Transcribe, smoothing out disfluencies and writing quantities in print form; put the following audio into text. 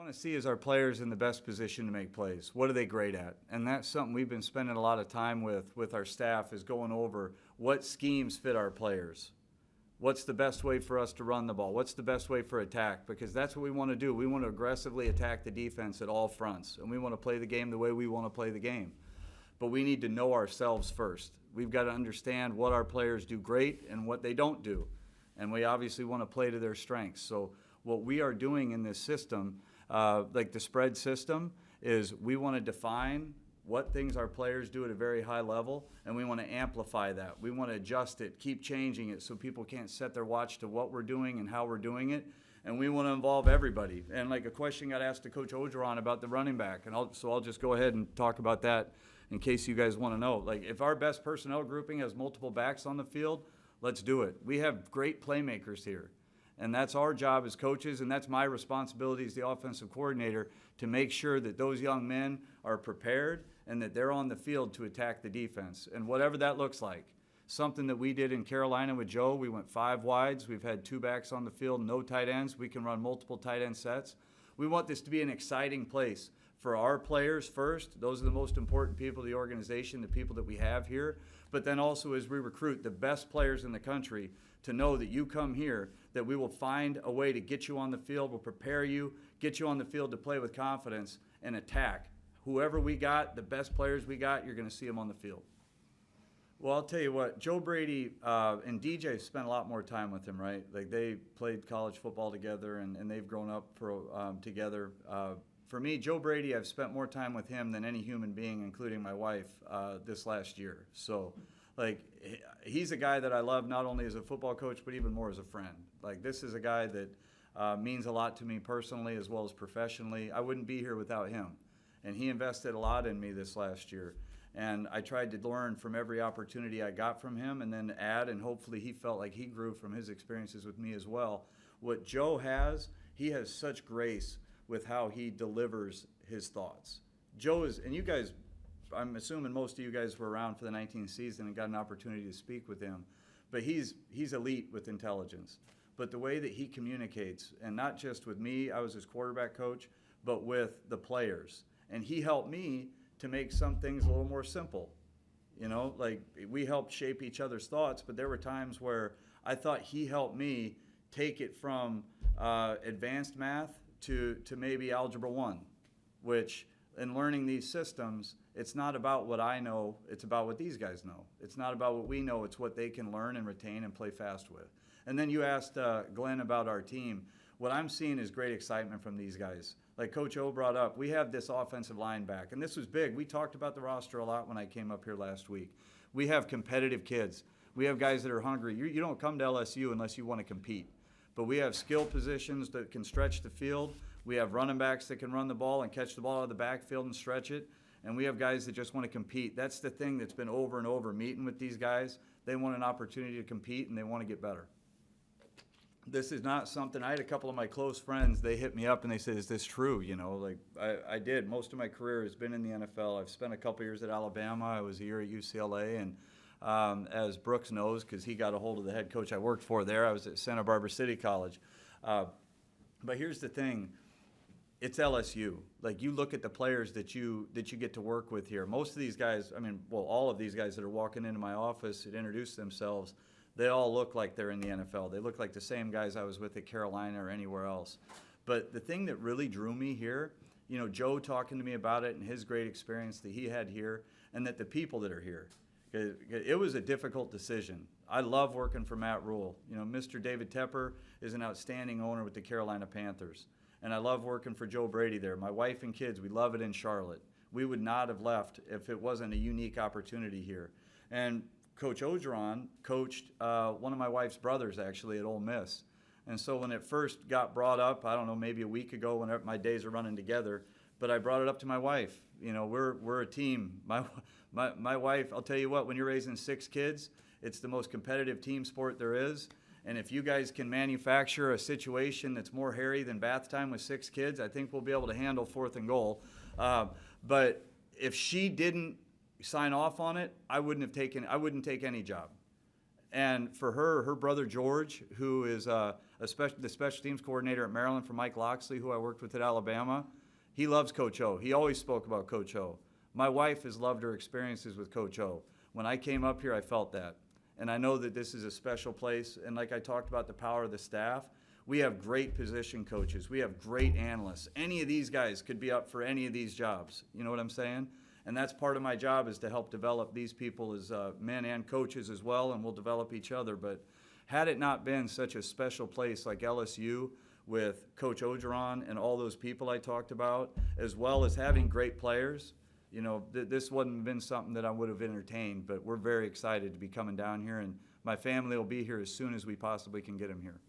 want to see is our players in the best position to make plays. What are they great at? And that's something we've been spending a lot of time with our staff, is going over what schemes fit our players. What's the best way for us to run the ball? What's the best way for attack? Because that's what we want to do. We want to aggressively attack the defense at all fronts, and we want to play the game the way we want to play the game. But we need to know ourselves first. We've got to understand what our players do great and what they don't do. And we obviously want to play to their strengths. So what we are doing in this system, like the spread system, is we want to define what things our players do at a very high level, and we want to amplify that. We want to adjust it, keep changing it so people can't set their watch to what we're doing and how we're doing it. And we want to involve everybody. And like a question got asked to Coach Ogeron about the running back, and I'll just go ahead and talk about that in case you guys want to know. Like, if our best personnel grouping has multiple backs on the field, let's do it. We have great playmakers here. And that's our job as coaches, and that's my responsibility as the offensive coordinator, to make sure that those young men are prepared and that they're on the field to attack the defense. And whatever that looks like. Something that we did in Carolina with Joe, we went 5 wides. We've had 2 backs on the field, no tight ends. We can run multiple tight end sets. We want this to be an exciting place for our players first. Those are the most important people of the organization, the people that we have here. But then also, as we recruit the best players in the country, to know that you come here, that we will find a way to get you on the field, we'll prepare you, get you on the field to play with confidence and attack. Whoever we got, the best players we got, you're going to see them on the field. Well, I'll tell you what, Joe Brady and DJ spent a lot more time with him, right? Like, they played college football together, and they've grown up together. For me, Joe Brady, I've spent more time with him than any human being, including my wife, this last year. So, like, he's a guy that I love not only as a football coach, but even more as a friend. Like, this is a guy that means a lot to me personally as well as professionally. I wouldn't be here without him. And he invested a lot in me this last year. And I tried to learn from every opportunity I got from him, and then add, and hopefully he felt like he grew from his experiences with me as well. What Joe has, he has such grace with how he delivers his thoughts. Joe is, and you guys, I'm assuming most of you guys were around for the 19th season and got an opportunity to speak with him, but he's elite with intelligence. But the way that he communicates, and not just with me, I was his quarterback coach, but with the players. And he helped me to make some things a little more simple. You know, like, we helped shape each other's thoughts, but there were times where I thought he helped me take it from advanced math to maybe Algebra 1, which, in learning these systems, it's not about what I know, it's about what these guys know. It's not about what we know, it's what they can learn and retain and play fast with. And then you asked Glenn about our team. What I'm seeing is great excitement from these guys. Like Coach O brought up, we have this offensive line back, and this was big. We talked about the roster a lot when I came up here last week. We have competitive kids. We have guys that are hungry. You don't come to LSU unless you want to compete. But we have skill positions that can stretch the field. We have running backs that can run the ball and catch the ball out of the backfield and stretch it. And we have guys that just want to compete. That's the thing that's been over and over meeting with these guys. They want an opportunity to compete, and they want to get better. This is not something, I had a couple of my close friends, they hit me up and they said, is this true? You know, like, I did. Most of my career has been in the NFL. I've spent a couple years at Alabama. I was a year at UCLA, and as Brooks knows, because he got a hold of the head coach I worked for there, I was at Santa Barbara City College. But here's the thing, it's LSU. Like, you look at the players that you get to work with here. Most of these guys, I mean, well, all of these guys that are walking into my office that introduce themselves, they all look like they're in the NFL. They look like the same guys I was with at Carolina or anywhere else. But the thing that really drew me here, you know, Joe talking to me about it and his great experience that he had here, and that the people that are here. It was a difficult decision. I love working for Matt Rule. You know, Mr. David Tepper is an outstanding owner with the Carolina Panthers. And I love working for Joe Brady there. My wife and kids, we love it in Charlotte. We would not have left if it wasn't a unique opportunity here. And Coach Ogeron coached one of my wife's brothers, actually, at Ole Miss. And so when it first got brought up, I don't know, maybe a week ago when my days are running together, but I brought it up to my wife. You know, we're a team. My wife, I'll tell you what, when you're raising 6 kids, it's the most competitive team sport there is. And if you guys can manufacture a situation that's more hairy than bath time with 6 kids, I think we'll be able to handle 4th and goal. But if she didn't sign off on it, I wouldn't take any job. And for her brother George, who is, especially the special teams coordinator at Maryland for Mike Loxley, who I worked with at Alabama. He loves Coach O. He always spoke about Coach O. My wife has loved her experiences with Coach O. When I came up here, I felt that. And I know that this is a special place. And like I talked about the power of the staff, we have great position coaches. We have great analysts. Any of these guys could be up for any of these jobs. You know what I'm saying? And that's part of my job, is to help develop these people as men and coaches as well, and we'll develop each other. But had it not been such a special place like LSU with Coach Ogeron and all those people I talked about, as well as having great players, you know, this wouldn't have been something that I would have entertained. But we're very excited to be coming down here, and my family will be here as soon as we possibly can get them here.